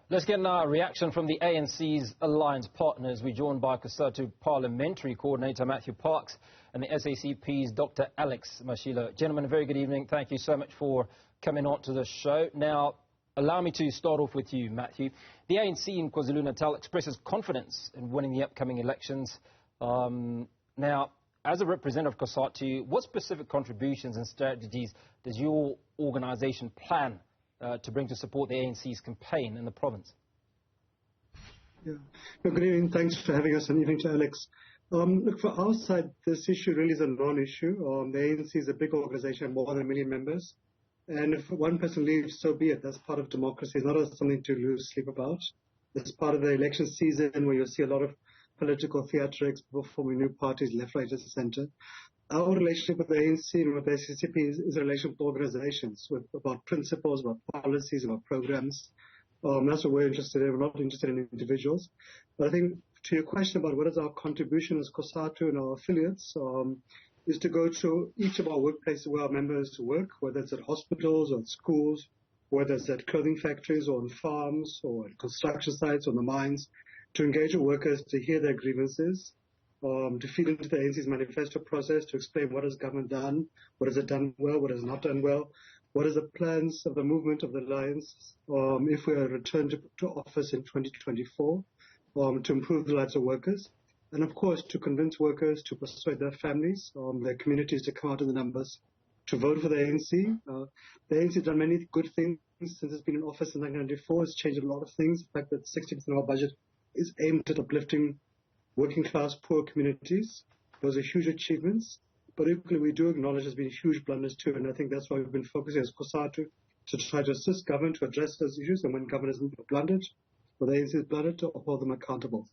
Let's get a reaction from the ANC's alliance partners. We're joined by COSATU Parliamentary Coordinator Matthew Parks and the SACP's Dr Alex Mashilo. Gentlemen, a very good evening. Thank you so much for coming on to the show. Now, allow me to start off with you, Matthew. The ANC in KwaZulu-Natal expresses confidence in winning the upcoming elections. Now, as a representative of COSATU, what specific contributions and strategies does your organisation plan to bring to support the ANC's campaign in the province? Yeah. Good evening. Thanks for having us, and evening to Alex. Look, for our side, this issue really is a non-issue. The ANC is a big organisation, more than 1 million members. And if one person leaves, so be it. That's part of democracy. It's not something to lose sleep about. It's part of the election season where you'll see a lot of political theatrics, people forming new parties, left, right, and centre. Our relationship with the ANC and with the SACP is a relationship with organizations, about principles, about policies, about programs. That's what we're interested in. We're not interested in individuals. But I think to your question about what is our contribution as COSATU and our affiliates, is to go to each of our workplaces where our members work, whether it's at hospitals or at schools, whether it's at clothing factories or on farms or at construction sites or the mines, to engage with workers, to hear their grievances, to feed into the ANC's manifesto process, to explain what has government done, what has it done well, what has not done well, what are the plans of the movement of the alliance if we are returned to office in 2024, to improve the lives of workers, and of course to convince workers, to persuade their families, their communities to come out in the numbers to vote for the ANC. The ANC has done many good things since it's been in office in 1994. It's changed a lot of things. The fact that 60% of our budget is aimed at uplifting working class, poor communities. Those are huge achievements, but equally we do acknowledge there's been huge blunders too, and I think that's why we've been focusing as COSATU to try to assist government to address those issues, and when government has blundered, or the ANC has blundered, to hold them accountable.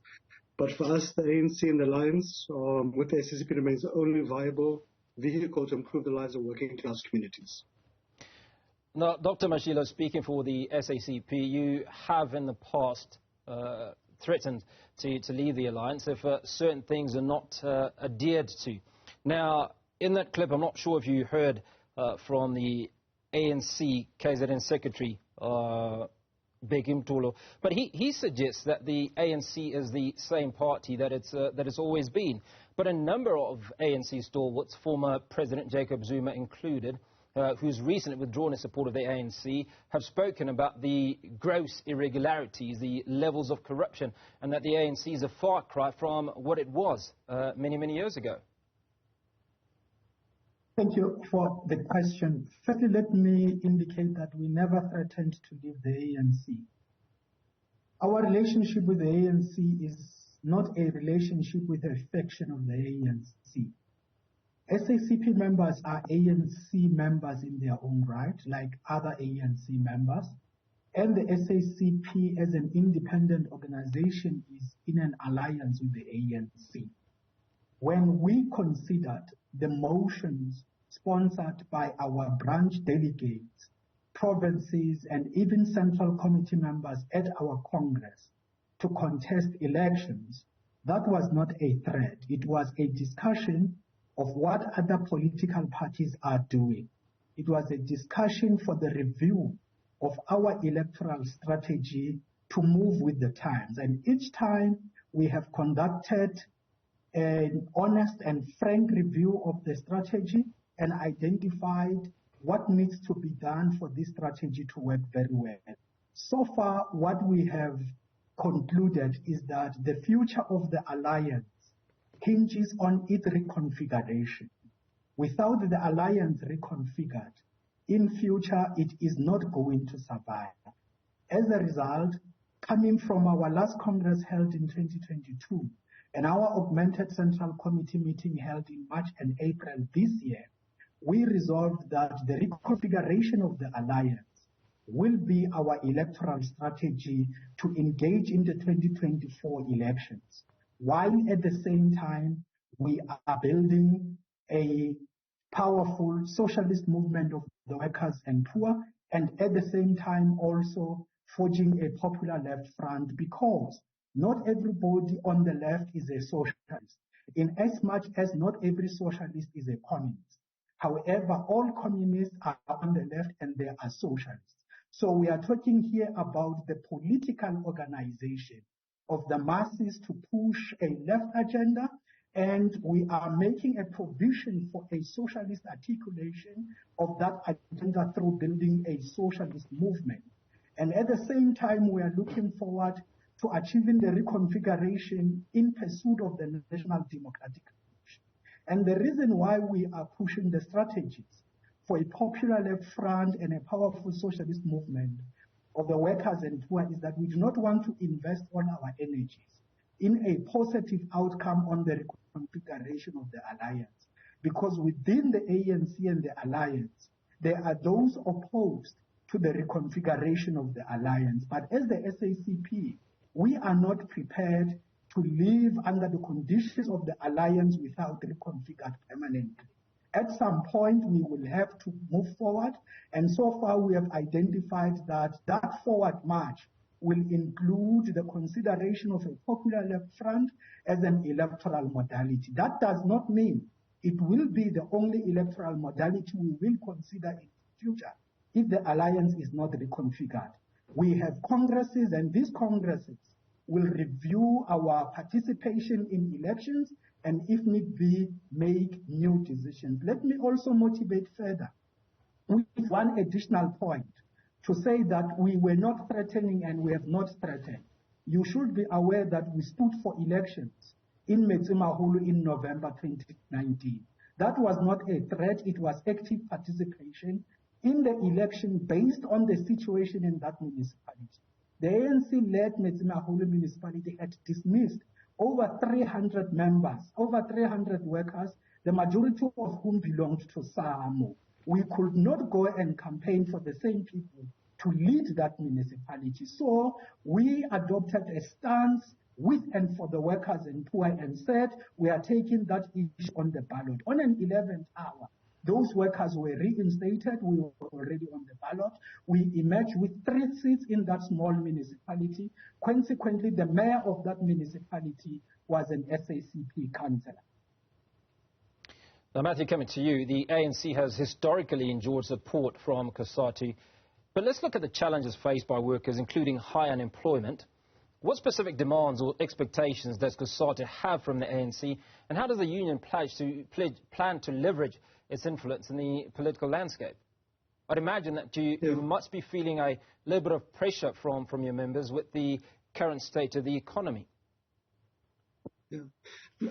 But for us, the ANC and the alliance with the SACP remains the only viable vehicle to improve the lives of working class communities. Now, Dr Mashilo, speaking for the SACP, you have in the past threatened to leave the alliance if certain things are not adhered to. Now, in that clip, I'm not sure if you heard from the ANC KZN Secretary, Umkhonto, but he suggests that the ANC is the same party that it's always been. But a number of ANC stalwarts, former President Jacob Zuma included, who's recently withdrawn his support of the ANC, have spoken about the gross irregularities, the levels of corruption, and that the ANC is a far cry from what it was many, many years ago. Thank you for the question. Firstly, let me indicate that we never threatened to leave the ANC. Our relationship with the ANC is not a relationship with a faction of the ANC. SACP members are ANC members in their own right, like other ANC members, and the SACP as an independent organization is in an alliance with the ANC. When we considered the motions sponsored by our branch delegates, provinces, and even central committee members at our Congress to contest elections, that was not a threat. It was a discussion of what other political parties are doing. It was a discussion for the review of our electoral strategy to move with the times. And each time we have conducted an honest and frank review of the strategy and identified what needs to be done for this strategy to work very well. So far, what we have concluded is that the future of the alliance hinges on its reconfiguration. Without the alliance reconfigured, in future it is not going to survive. As a result, coming from our last Congress held in 2022 and our augmented Central Committee meeting held in March and April this year, we resolved that the reconfiguration of the alliance will be our electoral strategy to engage in the 2024 elections, while at the same time we are building a powerful socialist movement of the workers and poor, and at the same time also forging a popular left front, because not everybody on the left is a socialist, in as much as not every socialist is a communist. However, all communists are on the left and they are socialists. So we are talking here about the political organization of the masses to push a left agenda, and we are making a provision for a socialist articulation of that agenda through building a socialist movement. And at the same time, we are looking forward to achieving the reconfiguration in pursuit of the national democratic revolution. And the reason why we are pushing the strategies for a popular left front and a powerful socialist movement of the workers and poor is that we do not want to invest all our energies in a positive outcome on the reconfiguration of the alliance. Because within the ANC and the alliance, there are those opposed to the reconfiguration of the alliance. But as the SACP, we are not prepared to live under the conditions of the alliance without reconfigured permanently. At some point, we will have to move forward, and so far we have identified that that forward march will include the consideration of a popular left front as an electoral modality. That does not mean it will be the only electoral modality we will consider in the future if the alliance is not reconfigured. We have congresses, and these congresses will review our participation in elections and, if need be, make new decisions. Let me also motivate further with one additional point to say that we were not threatening and we have not threatened. You should be aware that we stood for elections in Metsimaholo in November 2019. That was not a threat, it was active participation in the election based on the situation in that municipality. The ANC-led Metsimaholo municipality had dismissed over 300 members, over 300 workers, the majority of whom belonged to SAMO. We could not go and campaign for the same people to lead that municipality. So we adopted a stance with and for the workers and poor and said we are taking that issue on the ballot. On an 11th hour, those workers were reinstated. We were already on the ballot. We emerged with 3 seats in that small municipality. Consequently, the mayor of that municipality was an SACP councillor. Now, Matthew, coming to you, the ANC has historically enjoyed support from COSATU. But let's look at the challenges faced by workers, including high unemployment. What specific demands or expectations does COSATU have from the ANC, and how does the union plan to leverage its influence in the political landscape? I'd imagine that you must be feeling a little bit of pressure from your members with the current state of the economy. Yeah.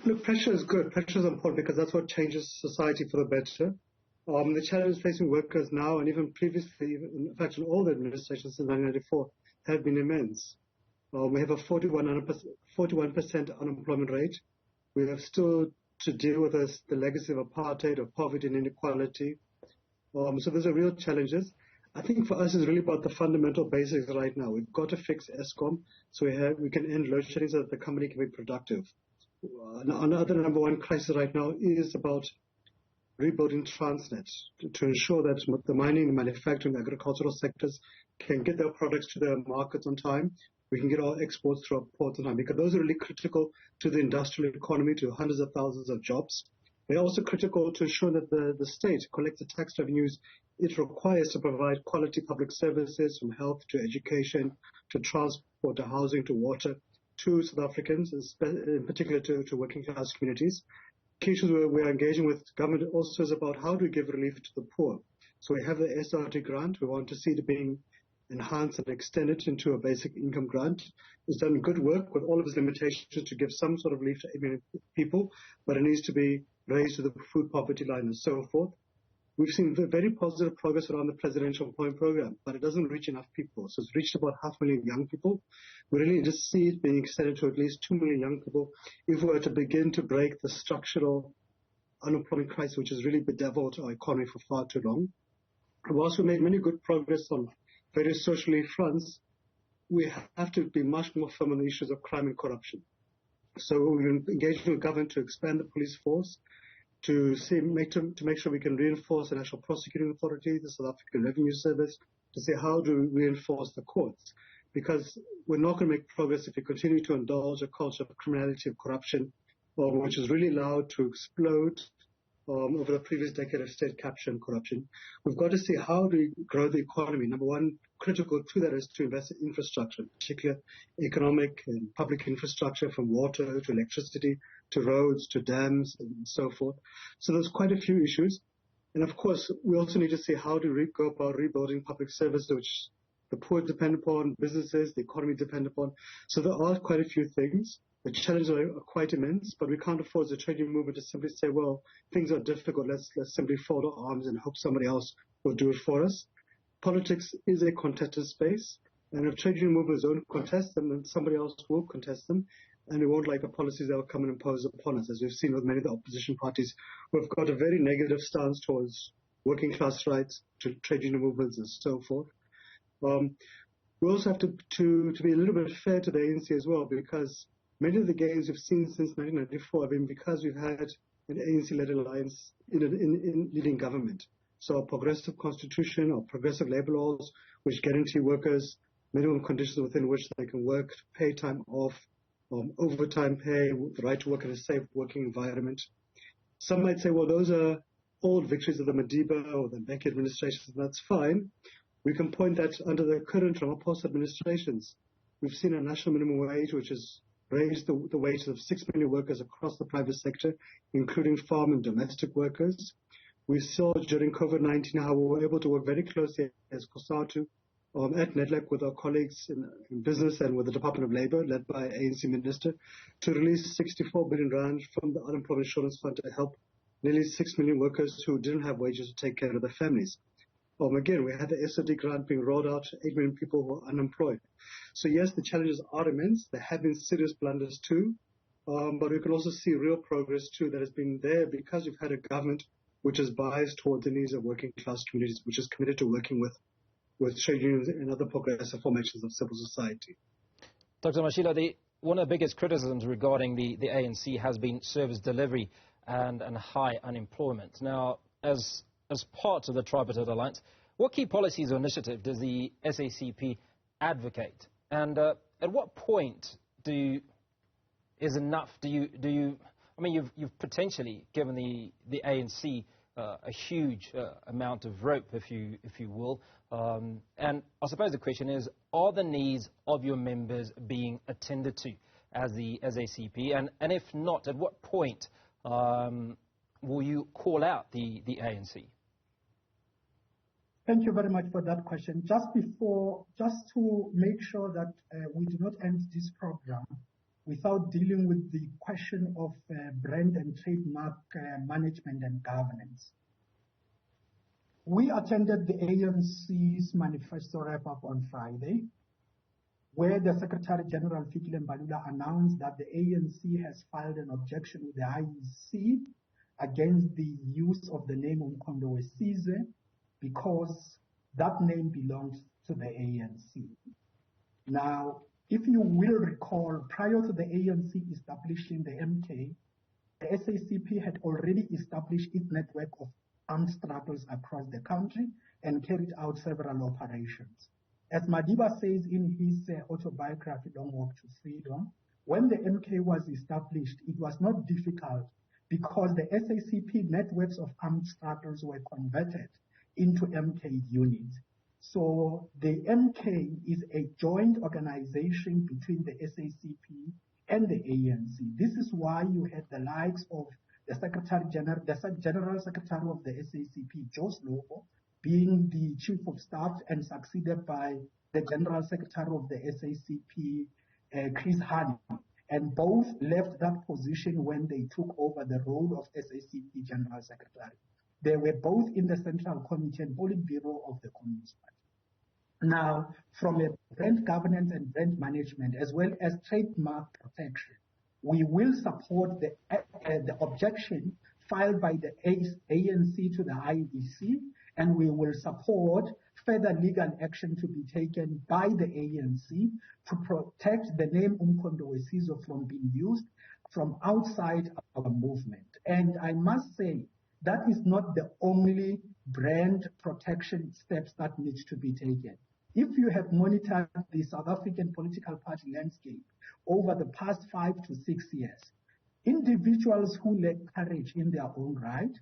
Look, pressure is good. Pressure is important because that's what changes society for the better. The challenges facing workers now and even previously, in fact, in all the administrations since 1994, have been immense. We have a 41% unemployment rate. We have still to deal with the legacy of apartheid, of poverty and inequality. So those are real challenges. I think for us it's really about the fundamental basics right now. We've got to fix ESCOM so we can end load shedding so that the company can be productive. Another number one crisis right now is about rebuilding Transnet to ensure that the mining, the manufacturing, agricultural sectors can get their products to their markets on time. We can get our exports through our ports on time, because those are really critical to the industrial economy, to hundreds of thousands of jobs. They're also critical to ensure that the state collects the tax revenues it requires to provide quality public services, from health to education, to transport, to housing, to water, to South Africans, in particular to working class communities. Key issues we're engaging with government also is about how do we give relief to the poor. So we have the SRT grant. We want to see it being enhanced and extended into a basic income grant. It's done good work with all of its limitations to give some sort of relief to 8 million people, but it needs to be raised to the food poverty line and so forth. We've seen very positive progress around the presidential employment program, but it doesn't reach enough people. So it's reached about 500,000 young people. We really just see it being extended to at least 2 million young people if we were to begin to break the structural unemployment crisis, which has really bedeviled our economy for far too long. Whilst we made many good progress on various social fronts, we have to be much more firm on the issues of crime and corruption. So we're engaging with government to expand the police force, to make sure we can reinforce the National Prosecuting Authority, the South African Revenue Service, to see how do we reinforce the courts. Because we're not going to make progress if we continue to indulge a culture of criminality, of corruption, which is really allowed to explode over the previous decade of state capture and corruption. We've got to see how do we grow the economy. Number one, critical to that is to invest in infrastructure, particularly economic and public infrastructure, from water to electricity to roads to dams and so forth. So there's quite a few issues. And of course, we also need to see how do we go about rebuilding public services, which the poor depend upon, businesses, the economy depend upon. So there are quite a few things. The challenges are quite immense, but we can't afford as a trade union movement to simply say, well, things are difficult, let's simply fold our arms and hope somebody else will do it for us. Politics is a contested space, and if trade union movements don't contest them, then somebody else will contest them, and we won't like the policies that will come and impose upon us, as we've seen with many of the opposition parties who have got a very negative stance towards working class rights, to trade union movements and so forth. We also have to be a little bit fair to the ANC as well, because many of the gains we've seen since 1994 have been because we've had an ANC-led alliance in leading government. So a progressive constitution or progressive labor laws which guarantee workers minimum conditions within which they can work, pay time off, overtime pay, the right to work in a safe working environment. Some might say, well, those are old victories of the Madiba or the Mbeki administrations, and that's fine. We can point that under the current Ramaphosa administrations, we've seen a national minimum wage which has raised the wages of 6 million workers across the private sector, including farm and domestic workers. We saw during COVID-19 how we were able to work very closely as COSATU at NEDLAC with our colleagues in business and with the Department of Labour, led by ANC Minister, to release 64 billion rand from the Unemployment Insurance Fund to help nearly 6 million workers who didn't have wages to take care of their families. Again, we had the SOD grant being rolled out to 8 million people who are unemployed. So yes, the challenges are immense. There have been serious blunders too, but we can also see real progress too that has been there because we've had a government which is biased towards the needs of working class communities, which is committed to working with trade unions and other progressive formations of civil society. Dr. Mashilo, one of the biggest criticisms regarding the ANC has been service delivery and high unemployment. Now, as part of the tripartite alliance, what key policies or initiative does the SACP advocate? And at what point is enough? I mean, you've potentially given the ANC a huge amount of rope, if you will. And I suppose the question is, are the needs of your members being attended to as the SACP? And if not, at what point will you call out the ANC? Thank you very much for that question. Just to make sure that we do not end this program without dealing with the question of brand and trademark management and governance. We attended the ANC's manifesto wrap-up on Friday, where the Secretary General Fikile Mbalula announced that the ANC has filed an objection with the IEC against the use of the name Umkhonto Wesizwe, because that name belongs to the ANC. Now, if you will recall, prior to the ANC establishing the MK, the SACP had already established its network of armed struggles across the country and carried out several operations. As Madiba says in his autobiography, Long Walk to Freedom, when the MK was established, it was not difficult because the SACP networks of armed struggles were converted into MK units. So the MK is a joint organization between the SACP and the ANC. This is why you had the likes of the General Secretary of the SACP, Joe Slovo, being the Chief of Staff and succeeded by the General Secretary of the SACP, Chris Hani. And both left that position when they took over the role of SACP General Secretary. They were both in the Central Committee and Politburo of the Communist Party. Now, from a brand governance and brand management, as well as trademark protection, we will support the objection filed by the ANC to the IEC, and we will support further legal action to be taken by the ANC to protect the name Umkhonto Wesizwe from being used from outside our movement. And I must say, that is not the only brand protection steps that need to be taken. If you have monitored the South African political party landscape over the past 5 to 6 years, individuals who lack courage in their own right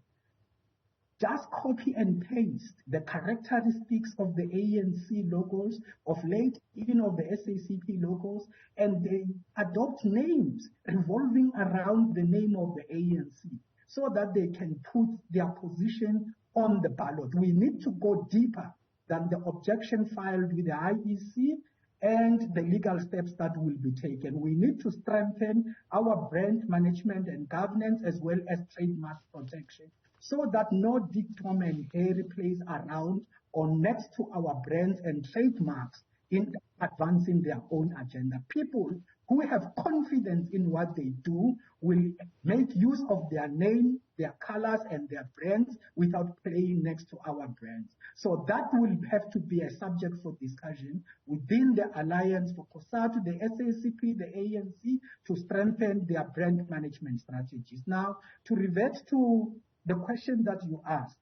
just copy and paste the characteristics of the ANC logos, of late even of the SACP logos, and they adopt names revolving around the name of the ANC so that they can put their position on the ballot. We need to go deeper than the objection filed with the IEC and the legal steps that will be taken. We need to strengthen our brand management and governance as well as trademark protection so that no Dick, Tom and Harry plays around or next to our brands and trademarks in advancing their own agenda. People who have confidence in what they do will make use of their name, their colors, and their brands without playing next to our brands. So that will have to be a subject for discussion within the Alliance for COSATU, the SACP, the ANC, to strengthen their brand management strategies. Now, to revert to the question that you asked,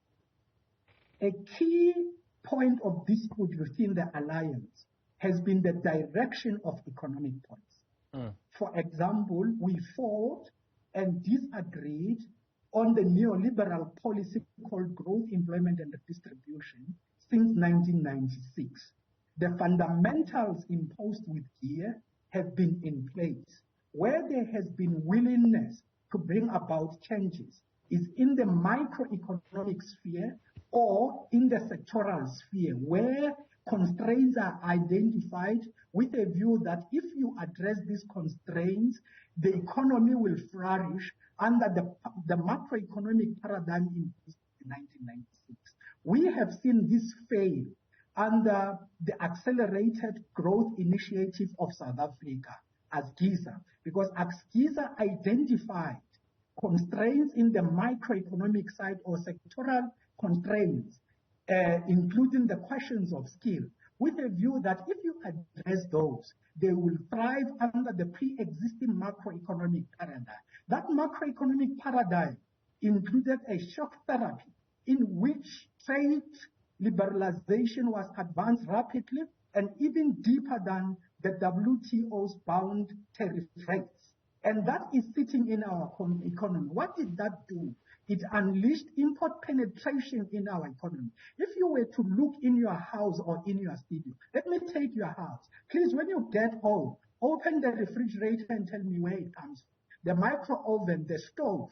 a key point of dispute within the Alliance has been the direction of economic policy. For example, we fought and disagreed on the neoliberal policy called growth, employment and redistribution since 1996. The fundamentals imposed with GEAR have been in place. Where there has been willingness to bring about changes is in the microeconomic sphere or in the sectoral sphere, where constraints are identified with a view that if you address these constraints, the economy will flourish under the macroeconomic paradigm in 1996. We have seen this fail under the Accelerated Growth Initiative of South Africa, ASGISA, because ASGISA identified constraints in the microeconomic side or sectoral constraints, including the questions of skill, with a view that if you address those, they will thrive under the pre-existing macroeconomic paradigm. That macroeconomic paradigm included a shock therapy in which trade liberalization was advanced rapidly and even deeper than the WTO's bound tariff rates. And that is sitting in our economy. What did that do? It unleashed import penetration in our economy. If you were to look in your house or in your studio, let me take your house. Please, when you get home, open the refrigerator and tell me where it comes from. The micro oven, the stove.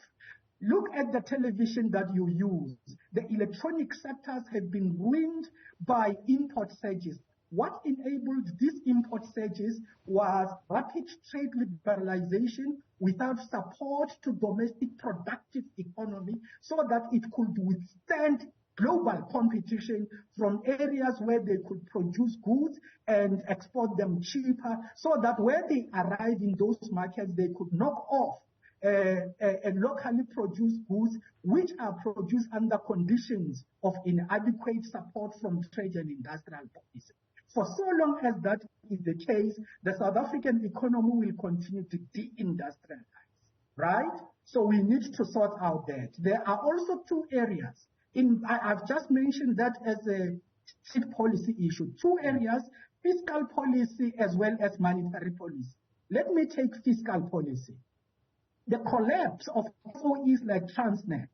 Look at the television that you use. The electronic sectors have been ruined by import surges. What enabled these import surges was rapid trade liberalization without support to domestic productive economy so that it could withstand global competition from areas where they could produce goods and export them cheaper so that when they arrive in those markets, they could knock off locally produced goods which are produced under conditions of inadequate support from trade and industrial policy. For so long as that is the case, the South African economy will continue to de-industrialize, right? So we need to sort out that. There are also two areas. I've just mentioned that as a seed policy issue. Two areas, fiscal policy as well as monetary policy. Let me take fiscal policy. The collapse of SOEs like Transnet,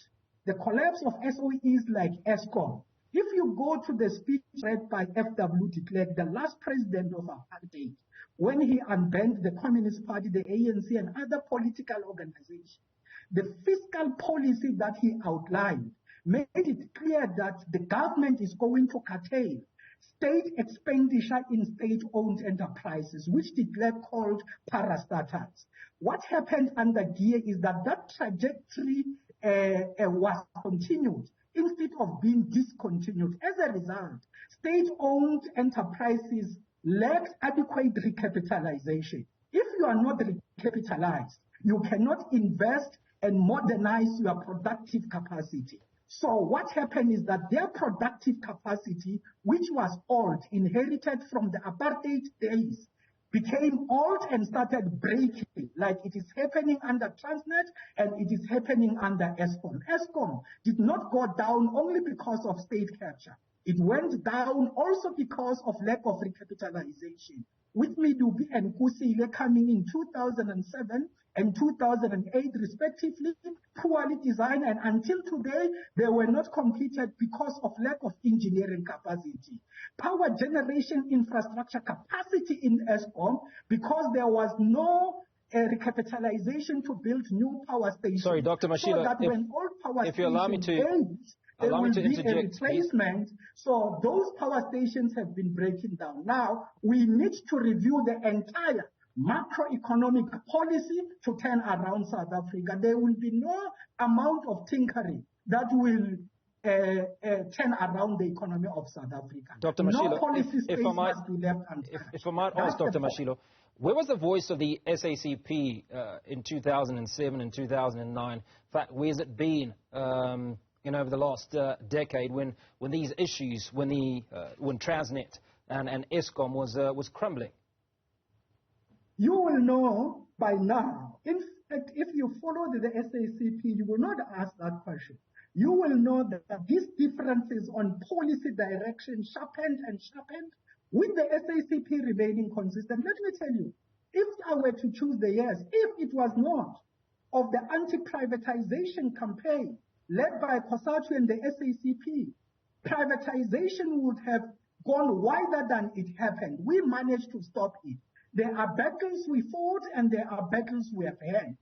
the collapse of SOEs like Eskom. If you go to the speech read by F.W. de Klerk, the last president of apartheid, when he unbanned the Communist Party, the ANC, and other political organizations, the fiscal policy that he outlined made it clear that the government is going to curtail state expenditure in state-owned enterprises, which de Klerk called parastatals. What happened under GEAR is that trajectory was continued instead of being discontinued. As a result, state-owned enterprises lacked adequate recapitalization. If you are not recapitalized, you cannot invest and modernize your productive capacity. So what happened is that their productive capacity, which was old, inherited from the apartheid days, became old and started breaking, like it is happening under Transnet and it is happening under Eskom. Eskom did not go down only because of state capture. It went down also because of lack of recapitalization. With Medupi and Kusile coming in 2007 and 2008 respectively, poorly designed, and until today, they were not completed because of lack of engineering capacity. Power generation infrastructure capacity in ESCOM, because there was no recapitalization to build new power stations. Sorry, Dr. Mashilo, so that when old power if you allow me to, age, there will be a replacement. Please. So those power stations have been breaking down. Now, we need to review the entire macroeconomic policy to turn around South Africa. There will be no amount of tinkering that will turn around the economy of South Africa. Dr. Mashilo, no policy space must be left untouched. If I might ask, Dr. Mashilo, where was the voice of the SACP in 2007 and 2009? In fact, where's it been over the last decade when these issues, when Transnet and ESCOM was crumbling? You will know by now. In fact, if you follow the SACP, you will not ask that question. You will know that these differences on policy direction sharpened and sharpened, with the SACP remaining consistent. Let me tell you, if I were to choose the years, if it was not of the anti-privatization campaign led by COSATU and the SACP, privatization would have gone wider than it happened. We managed to stop it. There are battles we fought and there are battles we have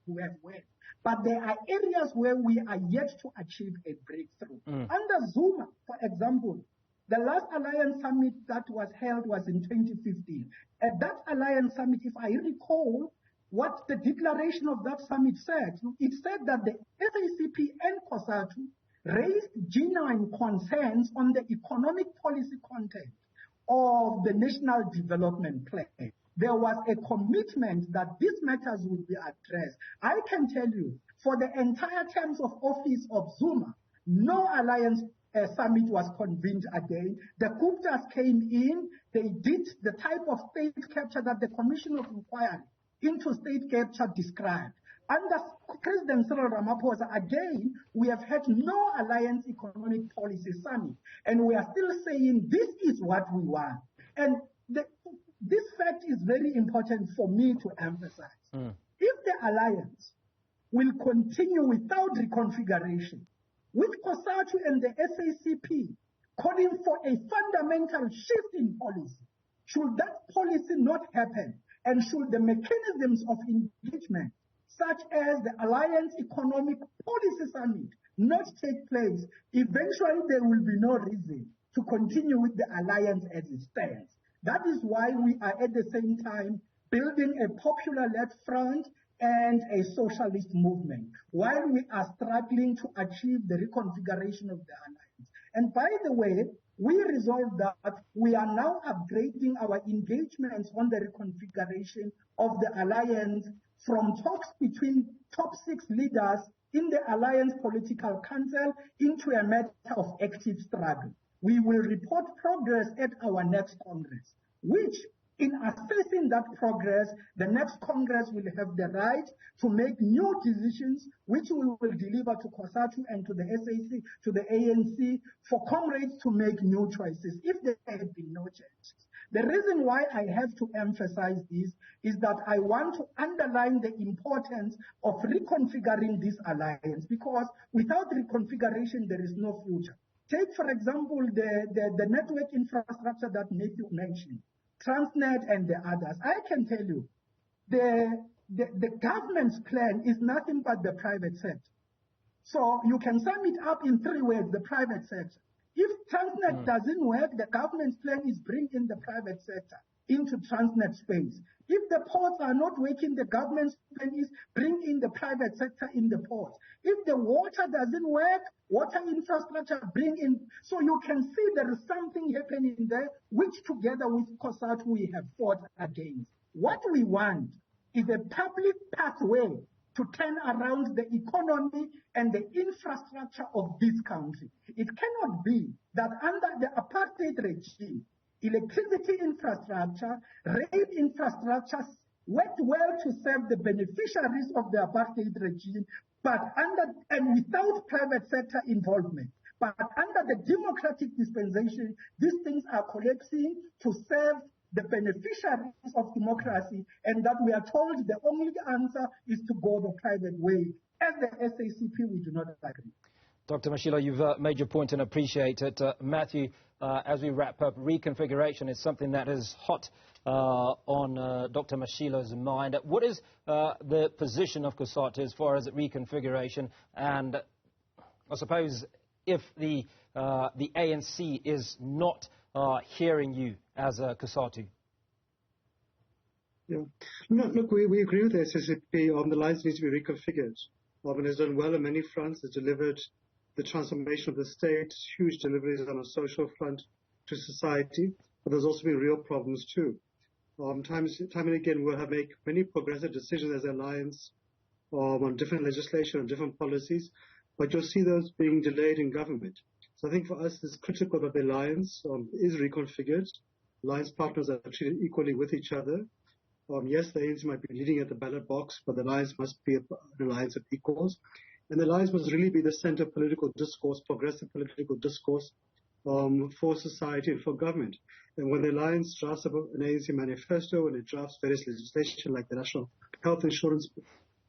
won. But there are areas where we are yet to achieve a breakthrough. Under Zuma, for example, the last Alliance Summit that was held was in 2015. At that Alliance Summit, if I recall, what the declaration of that summit said, it said that the SACP and COSATU raised genuine concerns on the economic policy content of the National Development Plan. There was a commitment that these matters would be addressed. I can tell you, for the entire terms of office of Zuma, no Alliance Summit was convened again. The Guptas came in, they did the type of state capture that the Commission of Inquiry into state capture described. Under President Cyril Ramaphosa, again, we have had no Alliance Economic Policy Summit, and we are still saying this is what we want. And this fact is very important for me to emphasize. If the alliance will continue without reconfiguration, with COSATU and the SACP calling for a fundamental shift in policy, should that policy not happen, and should the mechanisms of engagement, such as the Alliance Economic Policy Summit, not take place, eventually there will be no reason to continue with the alliance as it stands. That is why we are at the same time building a popular-led front and a socialist movement, while we are struggling to achieve the reconfiguration of the alliance. And by the way, we resolved that we are now upgrading our engagements on the reconfiguration of the alliance from talks between top 6 leaders in the Alliance Political Council into a matter of active struggle. We will report progress at our next Congress, which, in assessing that progress, the next Congress will have the right to make new decisions, which we will deliver to COSATU and to the SAC, to the ANC, for comrades to make new choices if there have been no changes. The reason why I have to emphasize this is that I want to underline the importance of reconfiguring this alliance, because without reconfiguration, there is no future. Take, for example, the network infrastructure that Matthew mentioned, Transnet and the others. I can tell you, the government's plan is nothing but the private sector. So you can sum it up in 3 words, the private sector. If Transnet doesn't work, the government's plan is bring in the private sector into Transnet space. If the ports are not working, the government's plan is bring in the private sector in the ports. If the water doesn't work, water infrastructure bring in. So you can see there is something happening there, which together with COSATU we have fought against. What we want is a public pathway to turn around the economy and the infrastructure of this country. It cannot be that under the apartheid regime, electricity infrastructure, rail infrastructure worked well to serve the beneficiaries of the apartheid regime, but without private sector involvement. But under the democratic dispensation, these things are collapsing to serve the beneficiaries of democracy, and that we are told the only answer is to go the private way. As the SACP, we do not agree. Dr. Mashilo, you've made your point and appreciate it. Matthew, as we wrap up, reconfiguration is something that is hot on Dr. Mashilo's mind. What is the position of COSATU as far as reconfiguration? And I suppose if the ANC is not hearing you as a COSATU? Yeah. No, look, we agree with the SACP. The lines need to be reconfigured. It has done well on many fronts. It's delivered the transformation of the state, huge deliveries on a social front to society, but there's also been real problems too. Time and again, we'll have make many progressive decisions as an alliance on different legislation and different policies, but you'll see those being delayed in government. So I think for us, it's critical that the alliance is reconfigured. Alliance partners are treated equally with each other. Yes, the ANC might be leading at the ballot box, but the alliance must be an alliance of equals. And the alliance must really be the center of political discourse, progressive political discourse for society and for government. And when the alliance drafts up an ANC manifesto and it drafts various legislation like the National Health Insurance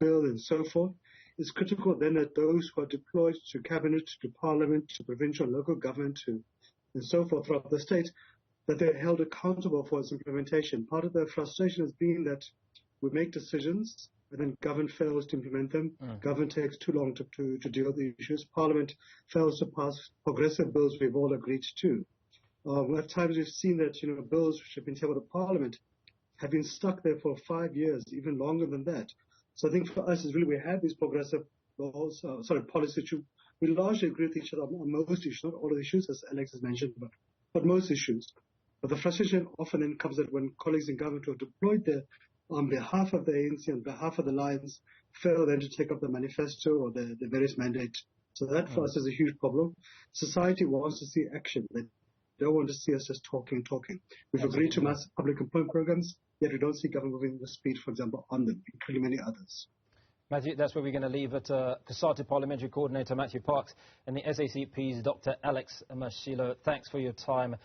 Bill and so forth, it's critical then that those who are deployed to cabinet, to parliament, to provincial and local government, and so forth throughout the state, that they're held accountable for its implementation. Part of the frustration has been that we make decisions and then government fails to implement them. Government takes too long to deal with the issues. Parliament fails to pass progressive bills we've all agreed to. At times we've seen that bills which have been tabled to Parliament have been stuck there for 5 years, even longer than that. So I think for us is really we have these progressive laws, policies. We largely agree with each other on most issues, not all of the issues, as Alex has mentioned, but most issues. But the frustration often then comes that when colleagues in government who are deployed there on behalf of the ANC, on behalf of the alliance, fail then to take up the manifesto or the various mandates. So that for us is a huge problem. Society wants to see action. They don't want to see us just talking. We've agreed to massive public employment programs, yet we don't see government moving the speed, for example, on them, including many others. Matthew, that's where we're going to leave it. COSATU Parliamentary Coordinator Matthew Parks and the SACP's Dr. Alex Mashilo. Thanks for your time.